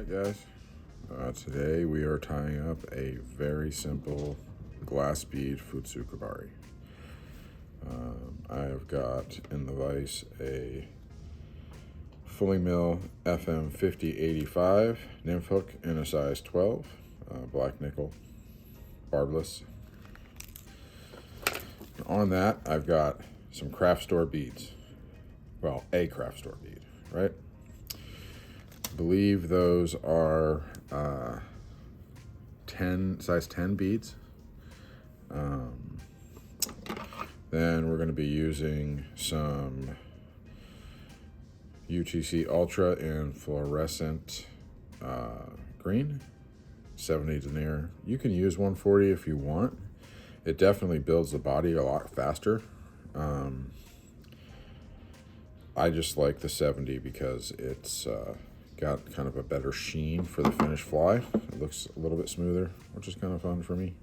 Alright guys, today we are tying up a very simple glass bead Futsu Kebari. I have got in the vise a fully mill FM 5085 nymph hook in a size 12, black nickel, barbless. On that I've got some craft store beads. Well, a craft store bead, right? I believe those are size 10 beads. Then we're going to be using some UTC Ultra in fluorescent green, 70 denier. You can use 140 if you want. It definitely builds the body a lot faster. I just like the 70 because it's got kind of a better sheen for the finished fly. It looks a little bit smoother, which is kind of fun for me.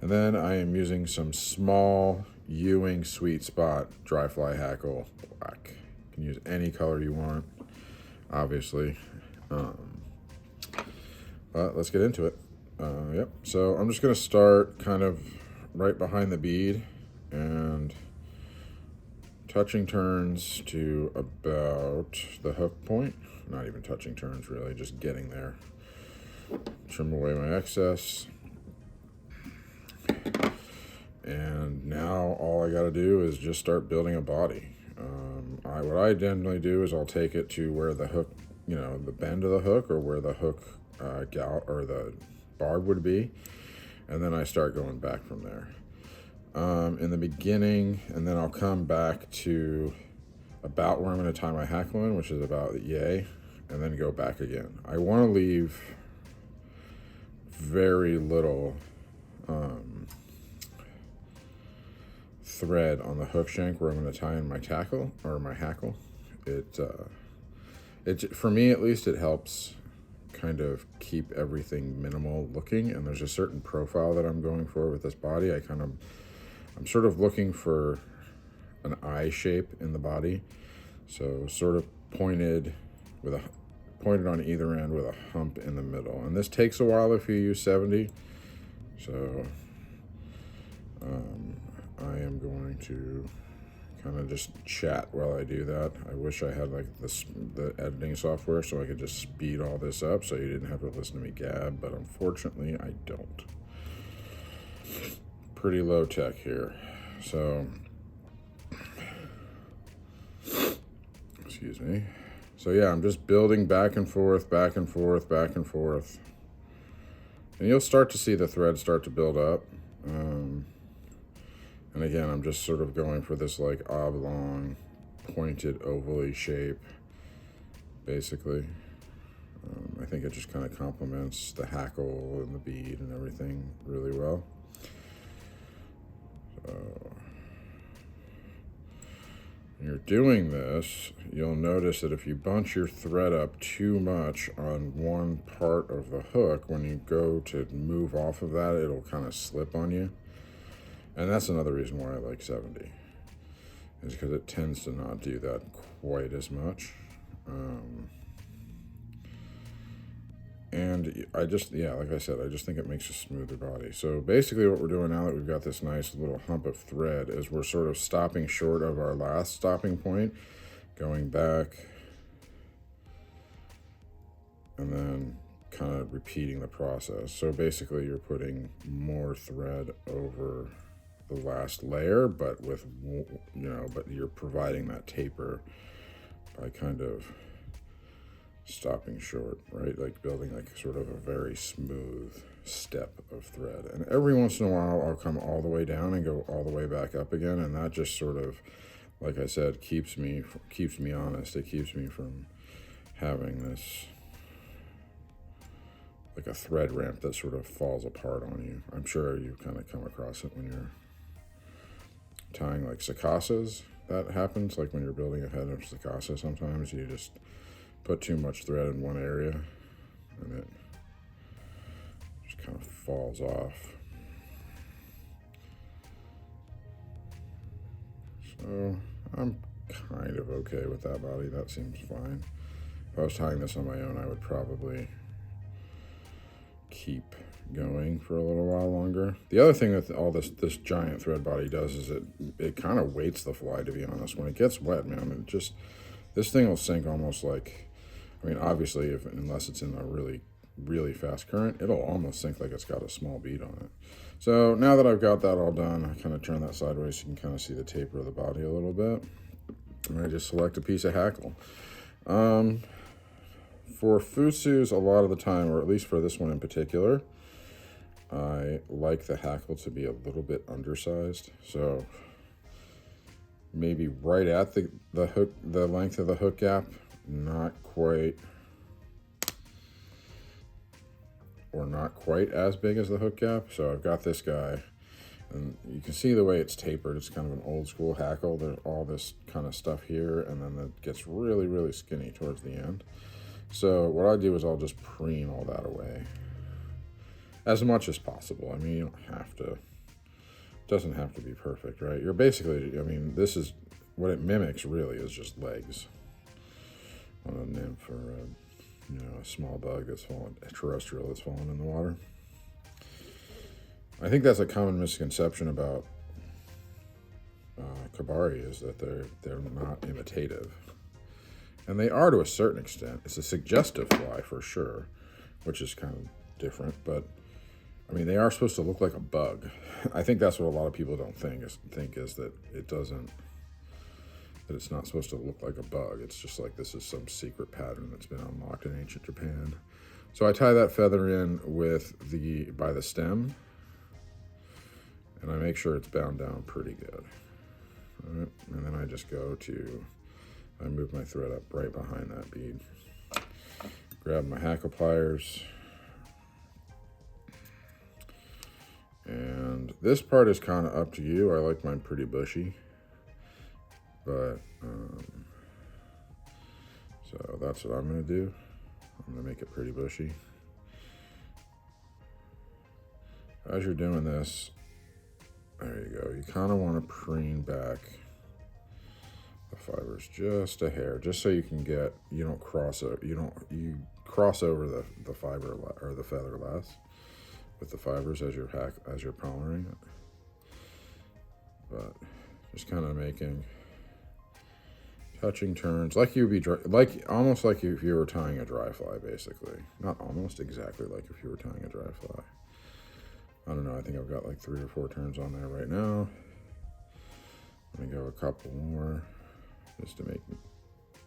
And then I am using some small Ewing Sweet Spot dry fly hackle black. You can use any color you want, obviously. But let's get into it. Yep, so I'm just gonna start kind of right behind the bead and touching turns to about the hook point. Not even touching turns really, just getting there. Trim away my excess. And now all I gotta do is just start building a body. What I generally do is I'll take it to where the hook, the bend of the hook, or where the hook gout or the barb would be, and then I start going back from there. In the beginning, and then I'll come back to about where I'm going to tie my hackle in, which is about yay, and then go back again. I want to leave very little thread on the hook shank where I'm going to tie in my tackle or my hackle. It for me at least, it helps kind of keep everything minimal looking, and there's a certain profile that I'm going for with this body. I'm sort of looking for an eye shape in the body, so sort of pointed on either end with a hump in the middle. And this takes a while if you use 70, so I am going to kind of just chat while I do that. I wish I had like the editing software so I could just speed all this up so you didn't have to listen to me gab, but unfortunately I don't. Pretty low tech here. So, excuse me. So yeah, I'm just building back and forth, back and forth, back and forth. And you'll start to see the thread start to build up. And again, I'm just sort of going for this like oblong, pointed, ovally shape, basically. I think it just kind of complements the hackle and the bead and everything really well. So, when you're doing this, you'll notice that if you bunch your thread up too much on one part of the hook, when you go to move off of that, it'll kind of slip on you. And that's another reason why I like 70, is because it tends to not do that quite as much. And I just, like I said, I just think it makes a smoother body. So basically what we're doing now that we've got this nice little hump of thread is we're sort of stopping short of our last stopping point, going back, and then kind of repeating the process. So basically you're putting more thread over the last layer, but with, but you're providing that taper by kind of stopping short, right? Like building like sort of a very smooth step of thread. And every once in a while I'll come all the way down and go all the way back up again, and that just sort of, like I said, keeps me honest. It keeps me from having this like a thread ramp that sort of falls apart on you. I'm sure you kind of come across it when you're tying like cicassas. That happens, like when you're building a head of cicassa, sometimes you just put too much thread in one area and it just kind of falls off. So I'm kind of okay with that body. That seems fine. if I was tying this on my own, I would probably keep going for a little while longer. The other thing that all this giant thread body does is it kind of weights the fly, to be honest. When it gets wet, man, it just, this thing will sink almost like, I mean, obviously, unless it's in a really fast current, it'll almost sink like it's got a small bead on it. So now that I've got that all done, I kind of turn that sideways so you can kind of see the taper of the body a little bit. And I just select a piece of hackle. For Futsus, a lot of the time, or at least for this one in particular, I like the hackle to be a little bit undersized. So maybe right at the length of the hook gap, not quite, or not quite as big as the hook gap. So I've got this guy, and you can see the way it's tapered. It's kind of an old school hackle. There's all this kind of stuff here, and then it gets really skinny towards the end. So what I do is I'll just preen all that away as much as possible. I mean, you don't have to, it doesn't have to be perfect, right? You're basically, I mean, this is, what it mimics really is just legs on a nymph or a small bug that's fallen, a terrestrial that's fallen in the water. I think that's a common misconception about Kebari, is that they're not imitative. And they are to a certain extent. It's a suggestive fly for sure, which is kind of different, but I mean, they are supposed to look like a bug. I think that's what a lot of people don't think is that it doesn't, that it's not supposed to look like a bug. It's just like this is some secret pattern that's been unlocked in ancient Japan. So I tie that feather in by the stem, and I make sure it's bound down pretty good. All right, and then I just I move my thread up right behind that bead. Grab my hackle pliers. And this part is kind of up to you. I like mine pretty bushy. But, so that's what I'm going to do. I'm going to make it pretty bushy. As you're doing this, there you go. You kind of want to preen back the fibers just a hair, just so you can get, you cross over the fiber or the feather less with the fibers as you're pollering it. But just kind of making touching turns like you'd be almost like if you were tying a dry fly, basically. Not almost exactly like if you were tying a dry fly. I don't know, I think I've got like 3 or 4 turns on there right now. I'm gonna go a couple more just to make,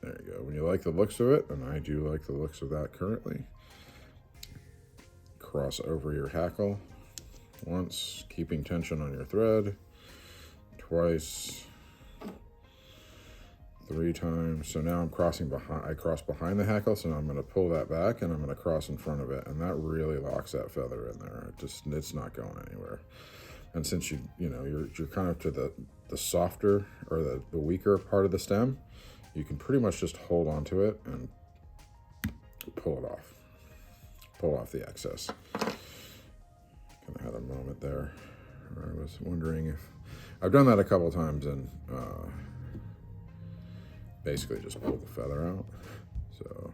there you go. When you like the looks of it, and I do like the looks of that currently, cross over your hackle once, keeping tension on your thread, twice, 3 times. So now I'm crossing behind, I cross behind the hackle, so now I'm going to pull that back and I'm going to cross in front of it, and that really locks that feather in there. It's not going anywhere. And since you're kind of to the softer or the weaker part of the stem, you can pretty much just hold onto it and pull off the excess. Kind of had a moment there where I was wondering if, I've done that a couple times and basically just pull the feather out. So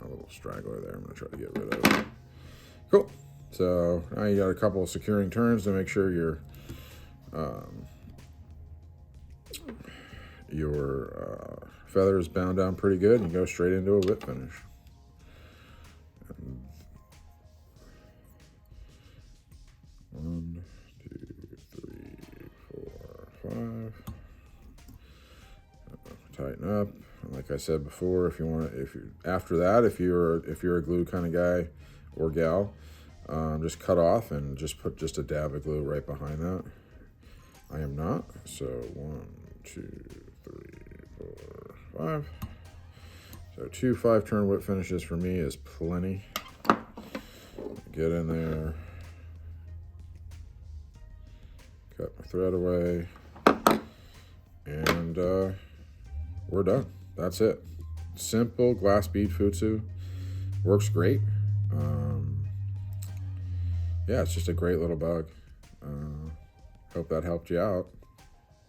a little straggler there I'm going to try to get rid of. Cool. So now you got a couple of securing turns to make sure your feather is bound down pretty good, and you go straight into a whip finish. And 1, 2, 3, 4, 5. Tighten up. And like I said before, if you're a glue kind of guy or gal, just cut off and just put just a dab of glue right behind that. I am not. So 1, 2, 3, 4, 5. So 2 5-turn whip finishes for me is plenty. Get in there, cut my thread away, and we're done. That's it. Simple glass bead Futsu. Works great. Yeah, it's just a great little bug. Hope that helped you out,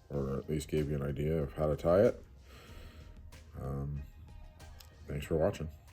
or at least gave you an idea of how to tie it. Thanks Thanks for watching.